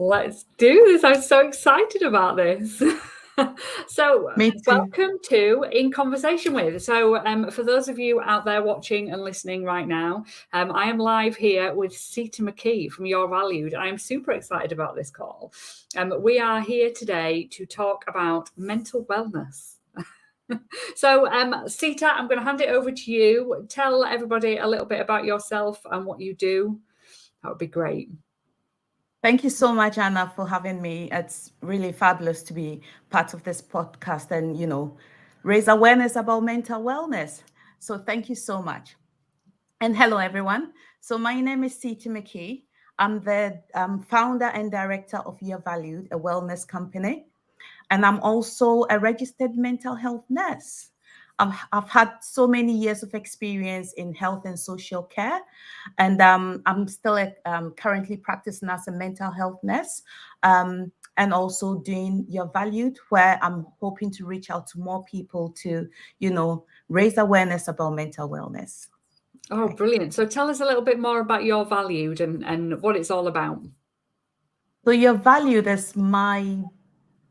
Let's do this. I'm so excited about this. So, Me too. welcome to In Conversation With. So, for those of you out there watching and listening right now, I am live here with Sita McKee from Your Valued. I am super excited about this call. We are here today to talk about mental wellness. So, Sita, I'm going to hand it over to you. Tell everybody a little bit about yourself and what you do. That would be great. Thank you so much, Anna, for having me. It's really fabulous to be part of this podcast and, raise awareness about mental wellness. So thank you so much. And hello, everyone. So my name is Sita McKee. I'm the founder and director of Your Valued, a wellness company. And I'm also a registered mental health nurse. I've had so many years of experience in health and social care, and I'm still currently practicing as a mental health nurse, and also doing Your Valued, where I'm hoping to reach out to more people to, raise awareness about mental wellness. Oh, brilliant. So tell us a little bit more about Your Valued and what it's all about. So Your Valued is my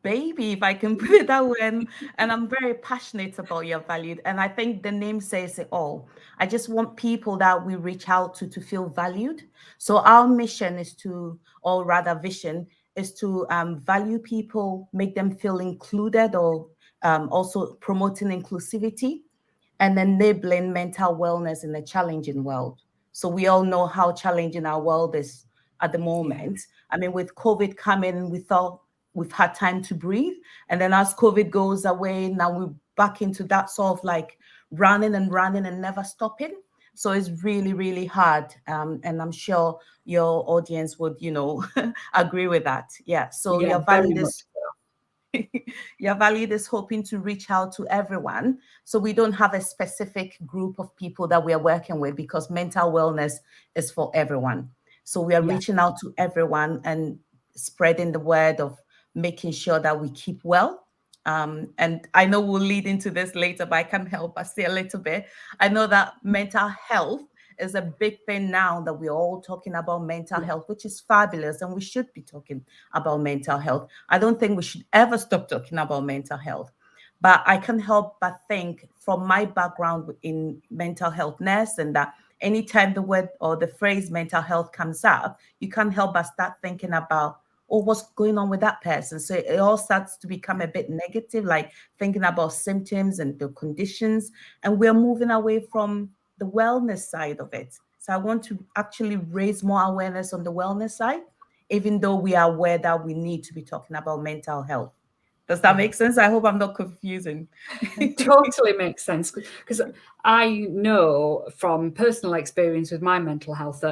baby, if I can put it that way. And I'm very passionate about Your Valued. And I think the name says it all. I just want people that we reach out to feel valued. So our mission is to, or rather vision, is to value people, make them feel included, or also promoting inclusivity and enabling mental wellness in a challenging world. So we all know how challenging our world is at the moment. I mean, with COVID coming, we thought we've had time to breathe. And then as COVID goes away, now we're back into that sort of like running and never stopping. So it's really, really hard. And I'm sure your audience would, agree with that. Yeah. So Yeah, Your very Valued much is so. Your Valued is hoping to reach out to everyone. So we don't have a specific group of people that we are working with because mental wellness is for everyone. So we are Yeah. reaching out to everyone and spreading the word of making sure that we keep well. And I know we'll lead into this later, but I can't help but say a little bit. I know that mental health is a big thing now that we're all talking about mental health, which is fabulous. And we should be talking about mental health. I don't think we should ever stop talking about mental health. But I can't help but think from my background in mental health nursing that anytime the word or the phrase mental health comes up, you can't help but start thinking about, oh, what's going on with that person? So it all starts to become a bit negative, like thinking about symptoms and the conditions. And we're moving away from the wellness side of it. So I want to actually raise more awareness on the wellness side, even though we are aware that we need to be talking about mental health. Does that make sense? I hope I'm not confusing. It totally makes sense because I know from personal experience with my mental health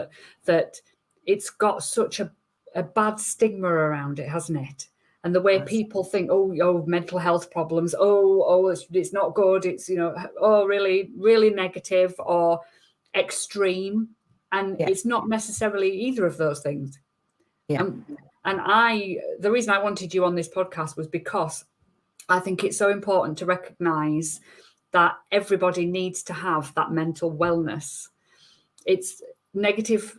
that it's got such a bad stigma around it, hasn't it? And the way people think, oh, mental health problems, it's not good. It's, really, really negative or extreme. And Yeah. it's not necessarily either of those things. Yeah. And the reason I wanted you on this podcast was because I think it's so important to recognize that everybody needs to have that mental wellness. It's negative,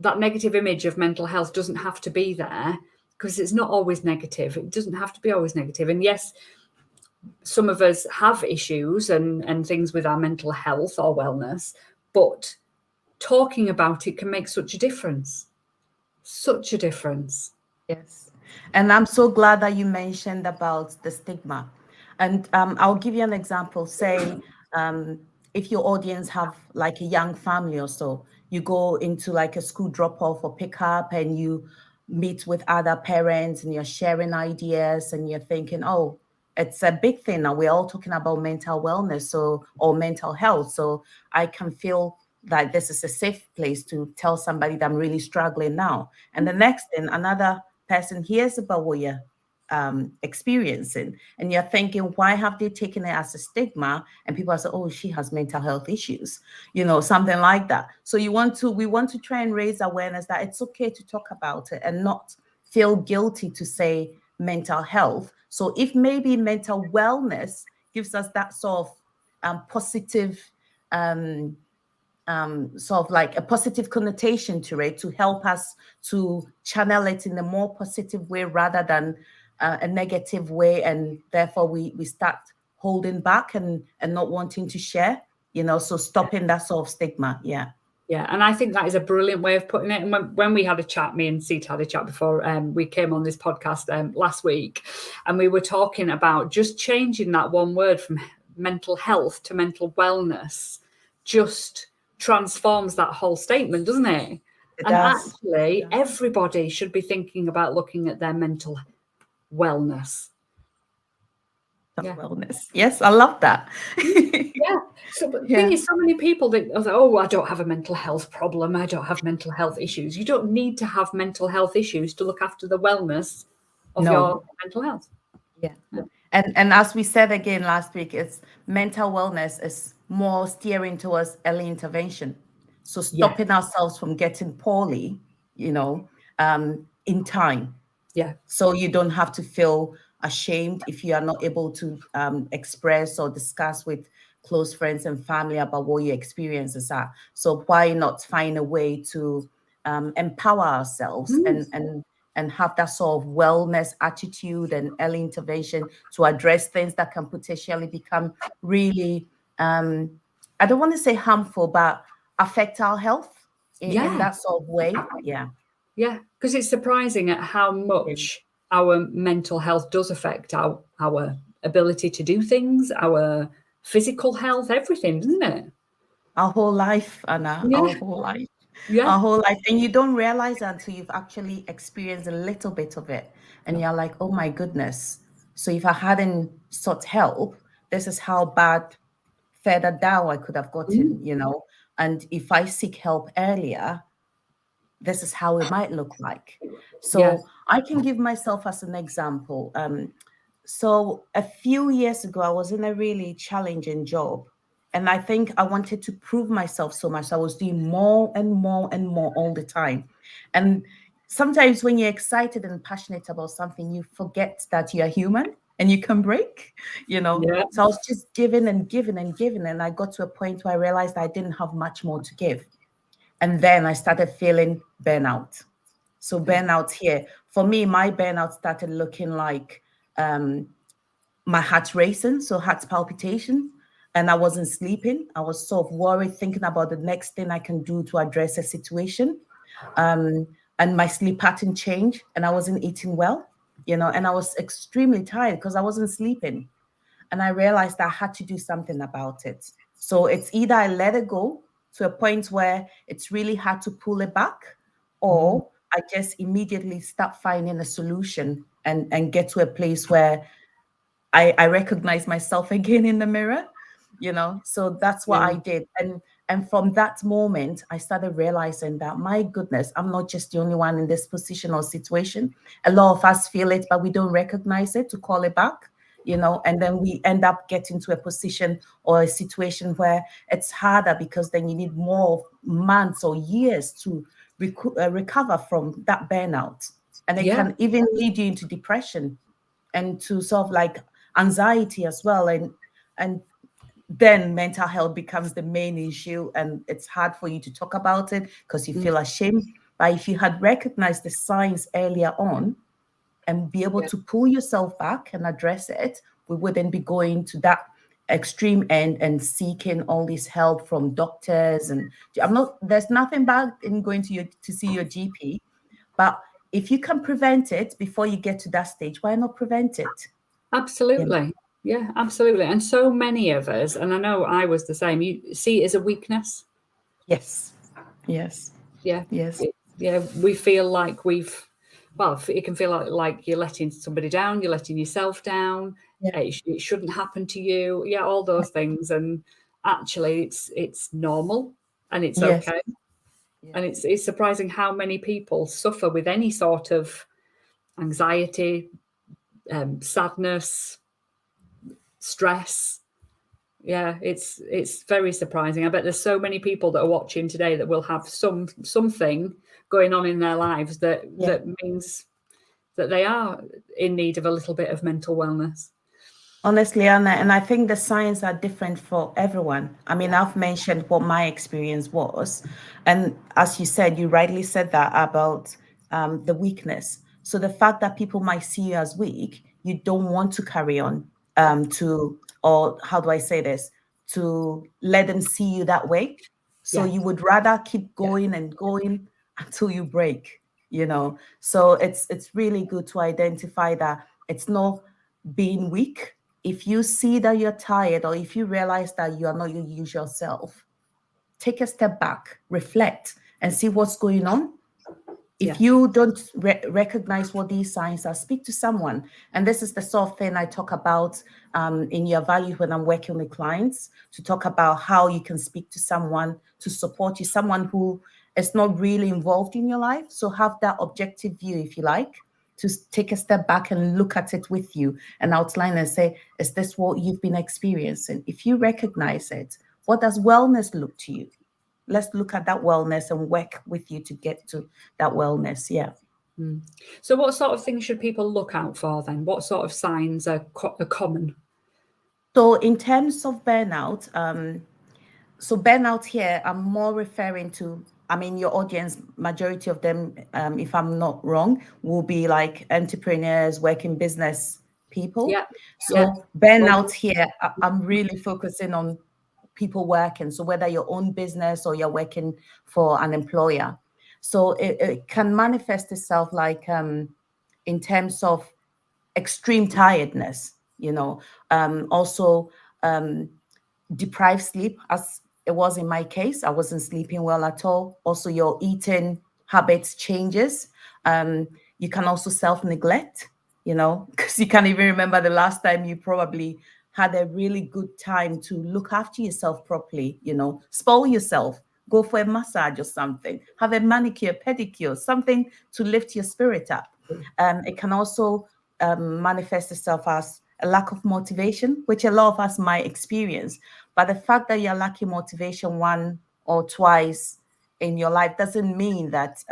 that negative image of mental health doesn't have to be there because it's not always negative. It doesn't have to be always negative. And yes, some of us have issues and things with our mental health or wellness, but talking about it can make such a difference. Such a difference. Yes. And I'm so glad that you mentioned about the stigma. And I'll give you an example. Say, if your audience have like a young family or so, you go into like a school drop off or pick up and you meet with other parents and you're sharing ideas and you're thinking, oh, it's a big thing now. We're all talking about mental wellness or mental health. So I can feel that this is a safe place to tell somebody that I'm really struggling now. And the next thing, another person hears about what you're experiencing, and you're thinking, why have they taken it as a stigma? And people are saying, oh, she has mental health issues, something like that. So we want to try and raise awareness that it's okay to talk about it and not feel guilty to say mental health. So if maybe mental wellness gives us that sort of positive sort of like a positive connotation to it, to help us to channel it in a more positive way rather than a negative way, and therefore we start holding back and not wanting to share, so stopping that sort of stigma. Yeah, and I think that is a brilliant way of putting it. And when we had a chat, me and Sita had a chat before we came on this podcast last week, and we were talking about just changing that one word from mental health to mental wellness just transforms that whole statement, doesn't it? And does. actually, everybody should be thinking about looking at their mental wellness. Wellness. Yes, I love that. So the thing is, so many people think, oh, I don't have a mental health problem. I don't have mental health issues. You don't need to have mental health issues to look after the wellness of your mental health. Yeah. And as we said again last week, it's mental wellness is more steering towards early intervention. So stopping ourselves from getting poorly, in time. Yeah. So you don't have to feel ashamed if you are not able to express or discuss with close friends and family about what your experiences are. So why not find a way to empower ourselves and have that sort of wellness attitude and early intervention to address things that can potentially become really, I don't want to say harmful, but affect our health in that sort of way. Yeah. Yeah, because it's surprising at how much our mental health does affect our ability to do things, our physical health, everything, doesn't it? Our whole life, Anna, our whole life. Our whole life. And you don't realize that until you've actually experienced a little bit of it. And you're like, oh my goodness. So if I hadn't sought help, this is how bad further down I could have gotten, And if I seek help earlier, this is how it might look like. So I can give myself as an example. So a few years ago, I was in a really challenging job. And I think I wanted to prove myself so much. I was doing more and more and more all the time. And sometimes when you're excited and passionate about something, you forget that you're human and you can break, So I was just giving and giving and giving. And I got to a point where I realized I didn't have much more to give. And then I started feeling burnout. So burnout here, for me, my burnout started looking like my heart racing, so heart palpitation, and I wasn't sleeping. I was sort of worried, thinking about the next thing I can do to address a situation. And my sleep pattern changed, and I wasn't eating well, and I was extremely tired because I wasn't sleeping. And I realized I had to do something about it. So it's either I let it go to a point where it's really hard to pull it back, or I just immediately start finding a solution and get to a place where I recognize myself again in the mirror, So that's what I did. And from that moment, I started realizing that, my goodness, I'm not just the only one in this position or situation. A lot of us feel it, but we don't recognize it to call it back, and then we end up getting to a position or a situation where it's harder, because then you need more months or years to recover from that burnout. And it can even lead you into depression and to sort of like anxiety as well. And then mental health becomes the main issue, and it's hard for you to talk about it because you feel ashamed. But if you had recognized the signs earlier on and be able to pull yourself back and address it, we wouldn't be going to that extreme end and seeking all this help from doctors. And there's nothing bad in going to see your GP, but if you can prevent it before you get to that stage, why not prevent it? Absolutely. Yeah, absolutely. And so many of us, and I know I was the same, you see it as a weakness. Yes. Yeah. Yeah. We feel like it can feel like you're letting somebody down, you're letting yourself down. It shouldn't happen to you. Yeah, all those things. And actually it's normal and it's okay. And it's surprising how many people suffer with any sort of anxiety, sadness, stress. Yeah, it's very surprising. I bet there's so many people that are watching today that will have something going on in their lives that means that they are in need of a little bit of mental wellness. Honestly, Anna, and I think the signs are different for everyone. I mean, I've mentioned what my experience was. And as you said, you rightly said that about the weakness. So the fact that people might see you as weak, you don't want to carry on or how do I say this, to let them see you that way. So Yeah. you would rather keep Yeah. going and going until you break, you know. So it's really good to identify that it's not being weak. If you see that you're tired or if you realize that you are not your usual self, take a step back, reflect, and see what's going on. Yeah. If you don't recognize what these signs are, speak to someone. And this is the sort of thing I talk about in your values when I'm working with clients, to talk about how you can speak to someone to support you, someone who is not really involved in your life. So have that objective view, if you like, to take a step back and look at it with you and outline and say, is this what you've been experiencing? If you recognize it, what does wellness look to you? Let's look at that wellness and work with you to get to that wellness. Yeah. Mm. So what sort of things should people look out for then? What sort of signs are common? So in terms of burnout, so burnout here, I'm more referring to, I mean, your audience, majority of them, if I'm not wrong, will be like entrepreneurs, working business people. Yeah. Yeah. So Well, burnout here, I'm really focusing on people working. So whether your own business or you're working for an employer. So it can manifest itself like in terms of extreme tiredness, also deprived sleep, as it was in my case. I wasn't sleeping well at all. Also, your eating habits changes. You can also self-neglect, because you can't even remember the last time you probably had a really good time to look after yourself properly, spoil yourself, go for a massage or something, have a manicure, pedicure, something to lift your spirit up. It can also manifest itself as a lack of motivation, which a lot of us might experience. But the fact that you're lacking motivation one or twice in your life doesn't mean that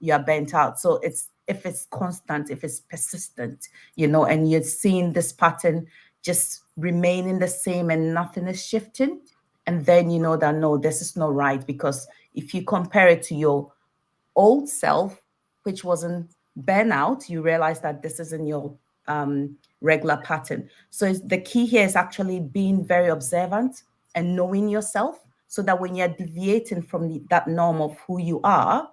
you are burnt out. So if it's constant, if it's persistent, and you're seeing this pattern just remaining the same and nothing is shifting, and then you know that no, this is not right. Because if you compare it to your old self, which wasn't burnout, you realize that this isn't your regular pattern. So the key here is actually being very observant and knowing yourself, so that when you're deviating from that norm of who you are,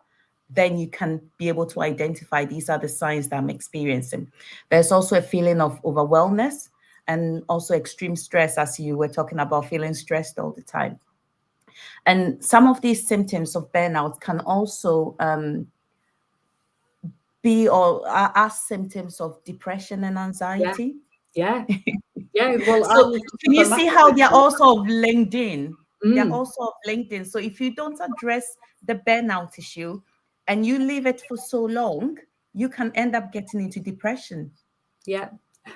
then you can be able to identify these are the signs that I'm experiencing. There's also a feeling of overwhelmness and also extreme stress, as you were talking about, feeling stressed all the time. And some of these symptoms of burnout can also be or are symptoms of depression and yeah. anxiety. Yeah. Yeah. Well, I So used to can you suffer see how massively they're from it. also of linked in? They're Mm. also of linked in. So if you don't address the burnout issue and you leave it for so long, you can end up getting into depression. Yeah.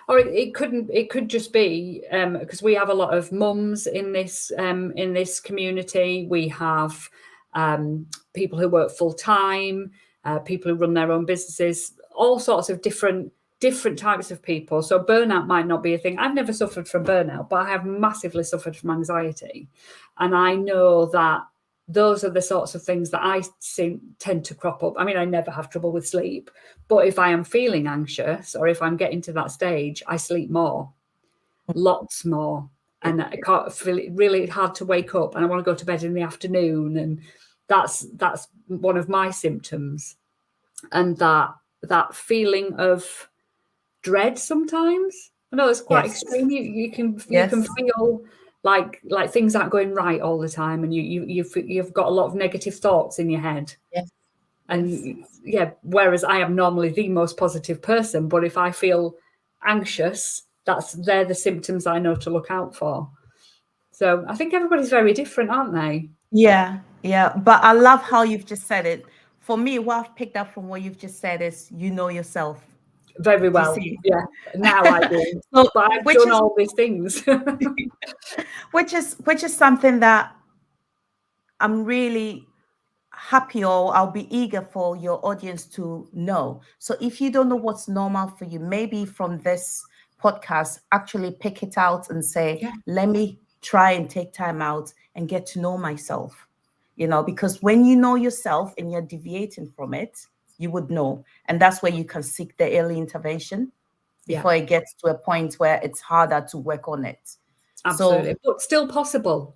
Or it could just be because we have a lot of mums in this community. We have people who work full time, people who run their own businesses, all sorts of different types of people. So burnout might not be a thing. I've never suffered from burnout, but I have massively suffered from anxiety, and I know that those are the sorts of things that I tend to crop up. I mean, I never have trouble with sleep, but if I am feeling anxious or if I'm getting to that stage, I sleep more, lots more. And I can't feel it really hard to wake up and I want to go to bed in the afternoon. And that's one of my symptoms. And that feeling of dread sometimes. I know it's quite Yes. extreme. You can Yes. feel like things aren't going right all the time, and you've got a lot of negative thoughts in your head. Yes. Yes. And yeah, whereas I am normally the most positive person, but if I feel anxious, they're the symptoms I know to look out for. So I think everybody's very different, aren't they? Yeah. Yeah. But I love how you've just said it. For me, what I've picked up from what you've just said is you know yourself. Very Do you well. see? Yeah. Now I do. So, But I've which done is all these things. which is something that I'm really happy, or I'll be eager for your audience to know. So if you don't know what's normal for you, maybe from this podcast, actually pick it out and say, Yeah. let me try and take time out and get to know myself. Because when you know yourself and you're deviating from it, you would know. And that's where you can seek the early intervention before it gets to a point where it's harder to work on it. Absolutely. But still possible.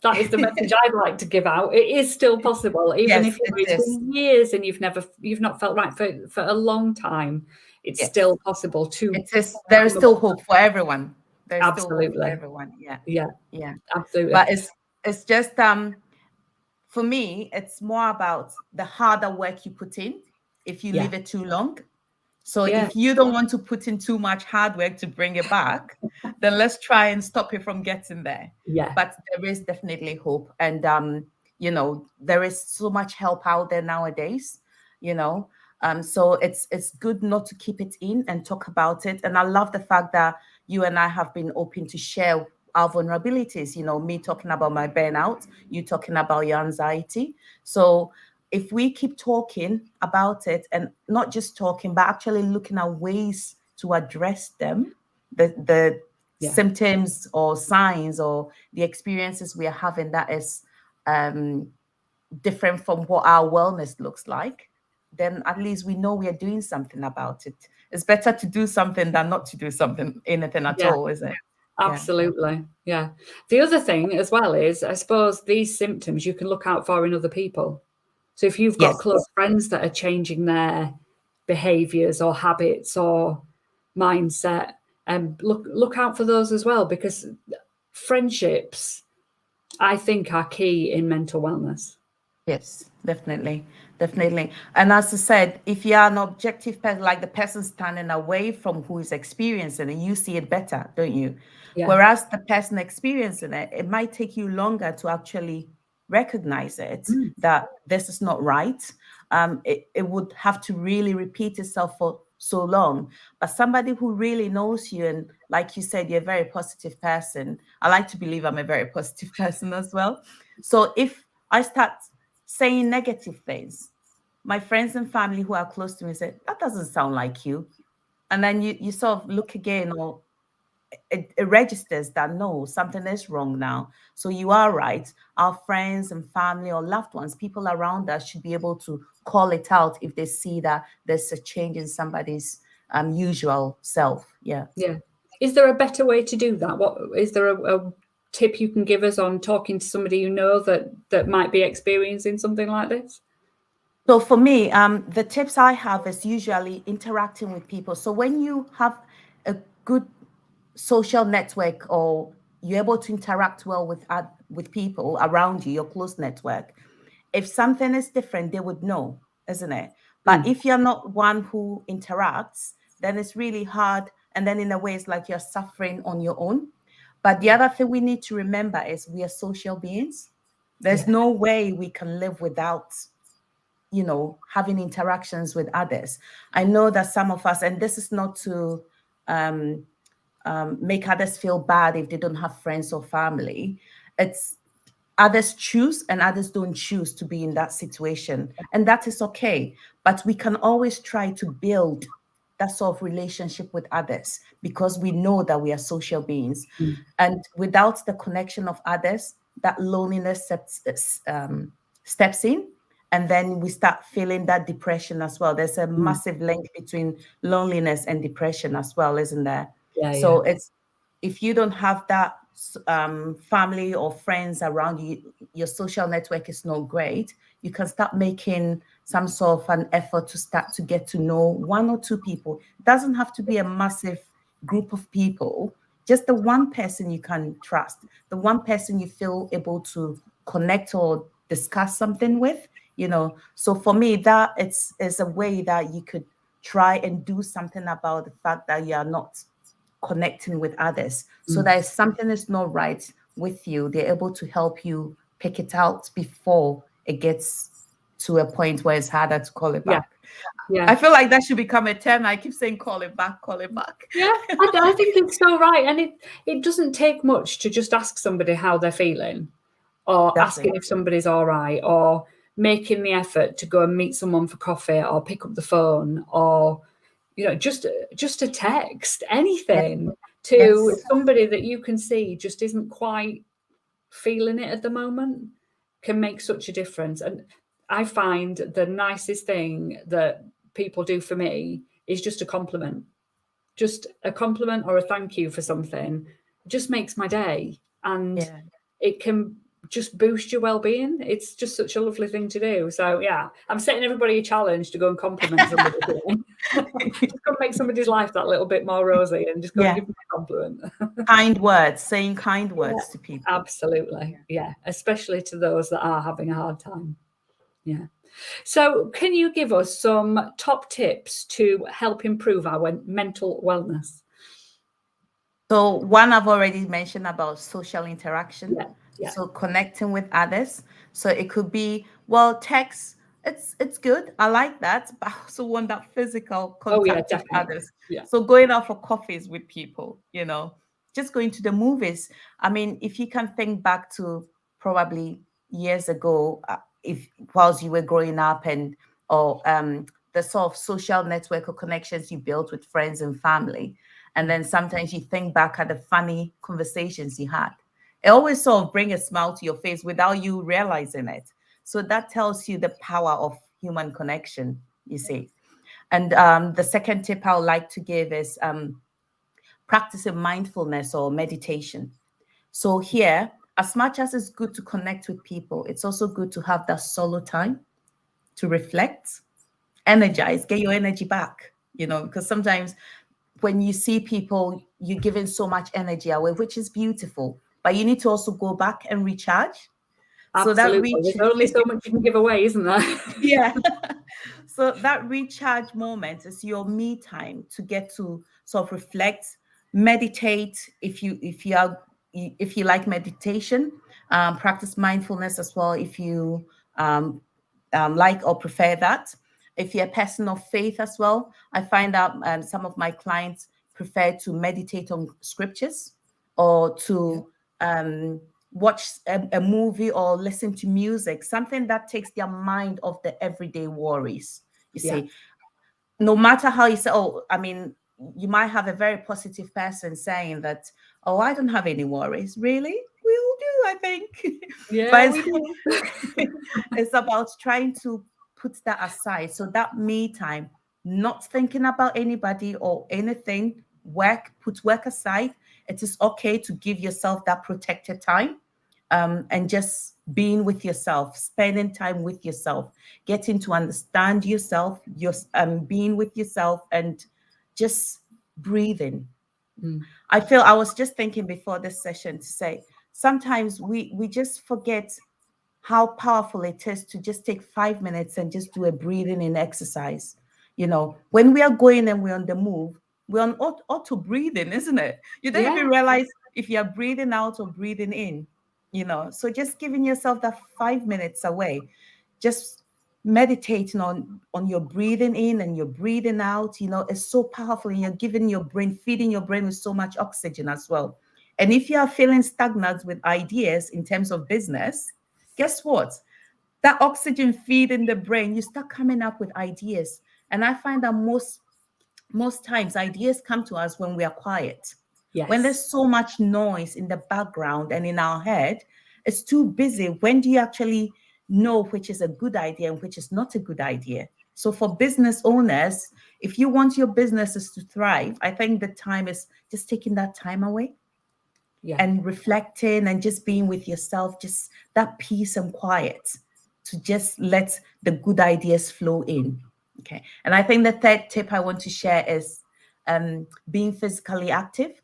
That is the message I'd like to give out. It is still possible, even if it's been years and you've not felt right for a long time. It's still possible to. There is still hope for everyone. There's absolutely still hope for everyone. Yeah, absolutely. But it's just for me, it's more about the harder work you put in if you leave it too long. So if you don't want to put in too much hard work to bring it back, then let's try and stop it from getting there. Yeah. But there is definitely hope. And, there is so much help out there nowadays, so it's good not to keep it in and talk about it. And I love the fact that you and I have been open to share our vulnerabilities, me talking about my burnout, you talking about your anxiety. So if we keep talking about it and not just talking, but actually looking at ways to address them, the symptoms or signs or the experiences we are having that is different from what our wellness looks like, then at least we know we are doing something about it. It's better to do something than not to do anything at all, isn't it? Absolutely. Yeah. The other thing as well is, I suppose, these symptoms you can look out for in other people. So if you've got close friends that are changing their behaviors or habits or mindset, look out for those as well, because friendships, I think, are key in mental wellness. Yes, definitely. And as I said, if you are an objective person, like the person standing away from who is experiencing it, you see it better, don't you? Yeah. Whereas the person experiencing it, it might take you longer to actually recognize it, that this is not right. It would have to really repeat itself for so long. But somebody who really knows you, and like you said, you're a very positive person. I like to believe I'm a very positive person as well. So if I start saying negative things, my friends and family who are close to me say, that doesn't sound like you. And then you sort of look again, or it registers that no, something is wrong now. So you are right. Our friends and family or loved ones, people around us, should be able to call it out if they see that there's a change in somebody's usual self. Yeah. Is there a better way to do that? What is there a tip you can give us on talking to somebody you know that might be experiencing something like this? So for me, the tips I have is usually interacting with people. So when you have a good social network, or you're able to interact well with people around you, your close network, if something is different, they would know, isn't it? But if you're not one who interacts, then it's really hard. And then in a way, it's like you're suffering on your own. But the other thing we need to remember is we are social beings. There's no way we can live without having interactions with others. I know that some of us, and this is not to make others feel bad if they don't have friends or family. It's others choose and others don't choose to be in that situation. And that is okay. But we can always try to build that sort of relationship with others, because we know that we are social beings. And without the connection of others, that loneliness steps in. And then we start feeling that depression as well. There's a massive link between loneliness and depression as well, isn't there? So it's, if you don't have that family or friends around you, your social network is not great, you can start making some sort of an effort to start to get to know one or two people. It doesn't have to be a massive group of people, just the one person you can trust, the one person you feel able to connect or discuss something with. So for me, that is a way that you could try and do something about the fact that you are not connecting with others. So that if something is not right with you, they're able to help you pick it out before it gets to a point where it's harder to call it back. I feel like that should become a term. I keep saying call it back. Yeah, I think it's so right. And it doesn't take much to just ask somebody how they're feeling, or asking if somebody's all right, or making the effort to go and meet someone for coffee, or pick up the phone, or just a text, anything to Yes. somebody that you can see just isn't quite feeling it at the moment can make such a difference. And I find the nicest thing that people do for me is just a compliment. Just a compliment or a thank you for something just makes my day. And Yeah. it can just boost your well-being. It's just such a lovely thing to do. So yeah, I'm setting everybody a challenge to go and compliment somebody today. Just go and make somebody's life that little bit more rosy and just go and give them a compliment. Kind words, saying kind words to people. Absolutely. Yeah. Especially to those that are having a hard time. Yeah. So can you give us some top tips to help improve our mental wellness? So one I've already mentioned about social interaction. Yeah. So connecting with others. So it could be, well, text, it's good. I like that, but I also want that physical contact with Definitely. others. Yeah. So going out for coffees with people, just going to the movies. I mean, if you can think back to probably years ago, if whilst you were growing up or the sort of social network or connections you built with friends and family. And then sometimes you think back at the funny conversations you had. It always sort of brings a smile to your face without you realizing it. So that tells you the power of human connection, you see. And the second tip I would like to give is practicing mindfulness or meditation. So here, as much as it's good to connect with people, it's also good to have that solo time to reflect, energize, get your energy back, because sometimes when you see people, you're giving so much energy away, which is beautiful, but you need to also go back and recharge. Absolutely. So There's only so much you can give away, isn't there? yeah. So that recharge moment is your me time to get to sort of reflect, meditate. If you like meditation, practice mindfulness as well. If you like or prefer that. If you're a person of faith as well, I find that some of my clients prefer to meditate on scriptures or to watch a movie or listen to music, something that takes their mind off the everyday worries. You see, no matter how you say, oh, I mean, you might have a very positive person saying that, oh, I don't have any worries. Really? We all do, I think. Yeah, But we do. it's about trying to put that aside. So that me time, not thinking about anybody or anything, put work aside. It is okay to give yourself that protected time. And just being with yourself, spending time with yourself, getting to understand yourself, being with yourself, and just breathing. I was just thinking before this session to say, sometimes we just forget how powerful it is to just take 5 minutes and just do a breathing in exercise. When we are going and we're on the move, we're on auto breathing, isn't it? You don't even realize if you're breathing out or breathing in. So just giving yourself that 5 minutes away, just meditating on your breathing in and your breathing out, is so powerful. And you're feeding your brain with so much oxygen as well. And if you are feeling stagnant with ideas in terms of business, guess what? That oxygen feed in the brain, you start coming up with ideas. And I find that most times ideas come to us when we are quiet. Yes. When there's so much noise in the background and in our head, it's too busy. When do you actually know which is a good idea and which is not a good idea? So for business owners, if you want your businesses to thrive, I think the time is just taking that time away and reflecting and just being with yourself, just that peace and quiet to just let the good ideas flow in. Okay. And I think the third tip I want to share is being physically active.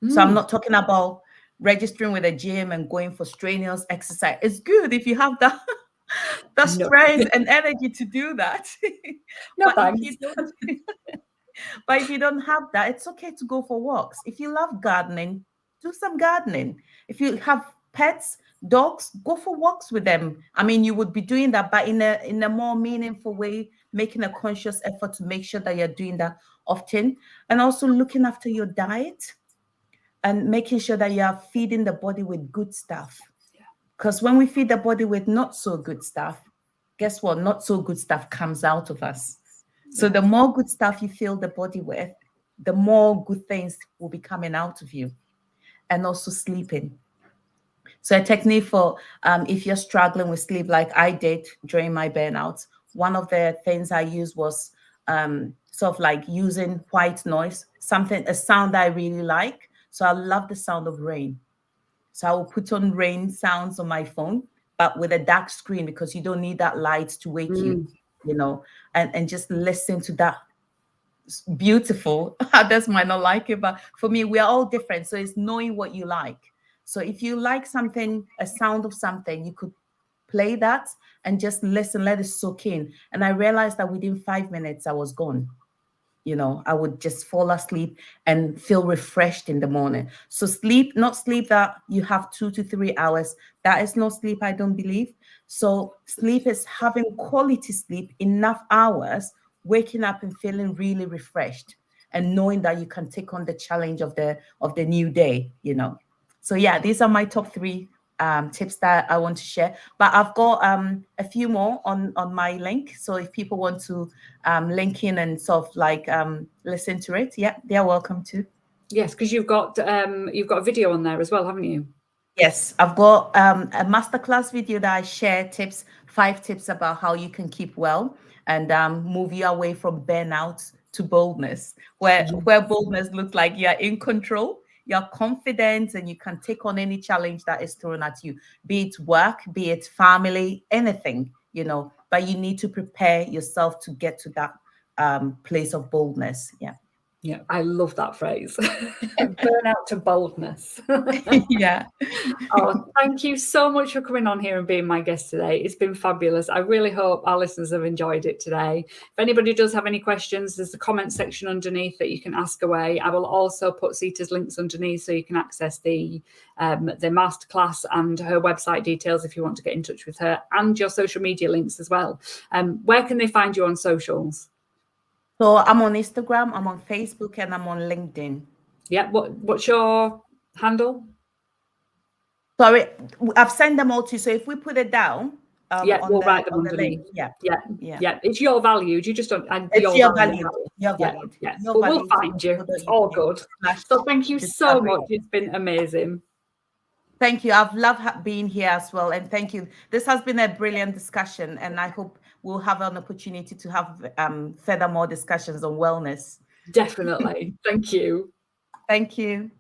So I'm not talking about registering with a gym and going for strenuous exercise. It's good if you have the strength and energy to do that. No, but if you don't have that, it's okay to go for walks. If you love gardening, do some gardening. If you have pets, dogs, go for walks with them. I mean, you would be doing that, but in a more meaningful way, making a conscious effort to make sure that you're doing that often, and also looking after your diet and making sure that you are feeding the body with good stuff. Because when we feed the body with not so good stuff, guess what? Not so good stuff comes out of us. So the more good stuff you fill the body with, the more good things will be coming out of you. And also sleeping. So a technique for if you're struggling with sleep, like I did during my burnout, one of the things I used was sort of like using white noise, a sound I really like. So I love the sound of rain. So I will put on rain sounds on my phone, but with a dark screen because you don't need that light to wake you, and just listen to that. It's beautiful. Others might not like it, but for me, we are all different. So it's knowing what you like. So if you like something, a sound of something, you could play that and just listen, let it soak in. And I realized that within 5 minutes, I was gone. I would just fall asleep and feel refreshed in the morning. So sleep, not sleep that you have 2 to 3 hours. That is not sleep, I don't believe. So sleep is having quality sleep, enough hours, waking up and feeling really refreshed and knowing that you can take on the challenge of the new day. So yeah, these are my top 3 tips that I want to share, but I've got a few more on my link. So if people want to link in and sort of like listen to it, yeah, they're welcome to. Yes, because you've got a video on there as well, haven't you? Yes, I've got a masterclass video that I share 5 tips about how you can keep well and move you away from burnout to boldness, where boldness looks like you're in control, you're confident, and you can take on any challenge that is thrown at you, be it work, be it family, anything, but you need to prepare yourself to get to that place of boldness. Yeah. Yeah, I love that phrase. Burnout to boldness. Yeah. Oh, thank you so much for coming on here and being my guest today. It's been fabulous. I really hope our listeners have enjoyed it today. If anybody does have any questions, there's the comment section underneath that you can ask away. I will also put Sita's links underneath so you can access the masterclass and her website details if you want to get in touch with her, and your social media links as well. Where can they find you on socials? So I'm on Instagram, I'm on Facebook, and I'm on LinkedIn. Yeah. What's your handle? Sorry, I've sent them all to you. So if we put it down, we'll write them underneath. Yeah. It's your valued. You just don't. It's your valued. Your valued. Yeah. But we'll find you. It's all good. So thank you so much. It's been amazing. Thank you. I've loved being here as well, and thank you. This has been a brilliant discussion, and I hope we'll have an opportunity to have further more discussions on wellness. Definitely. Thank you. Thank you.